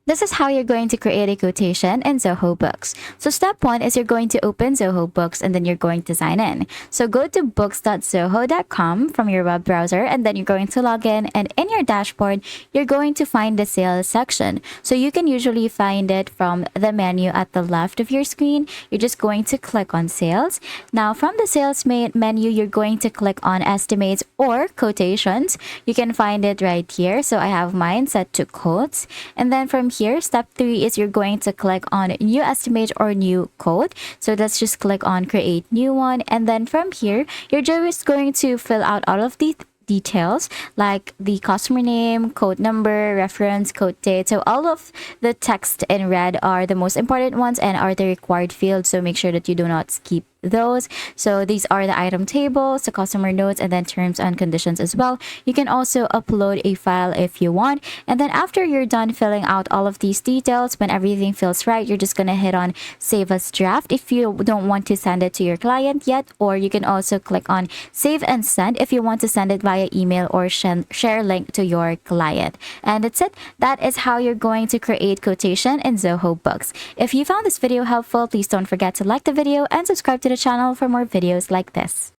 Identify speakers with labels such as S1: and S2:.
S1: This is how you're going to create a quotation in Zoho Books. So step one is you're going to open Zoho Books and then you're going to sign in. So go to books.zoho.com from your web browser and then you're going to log in, and in your dashboard, you're going to find the sales section. So you can usually find it from the menu at the left of your screen. You're just going to click on sales. Now from the sales menu, you're going to click on estimates or quotations. You can find it right here. So I have mine set to quotes, and then from here, step 3 is you're going to click on new estimate or new quote. So let's just click on create new one, and then from here you're just going to fill out all of the details like the customer name, quote number, reference, quote date. So all of the text in red are the most important ones and are the required fields, so make sure that you do not skip those. So these are the item tables, the customer notes, and then terms and conditions as well. You can also upload a file if you want, and then after you're done filling out all of these details, when everything feels right, you're just gonna hit on save as draft if you don't want to send it to your client yet, or you can also click on save and send if you want to send it via email or share link to your client. And that's it. That is how you're going to create quotation in Zoho Books. If you found this video helpful, please don't forget to like the video and subscribe to the channel for more videos like this.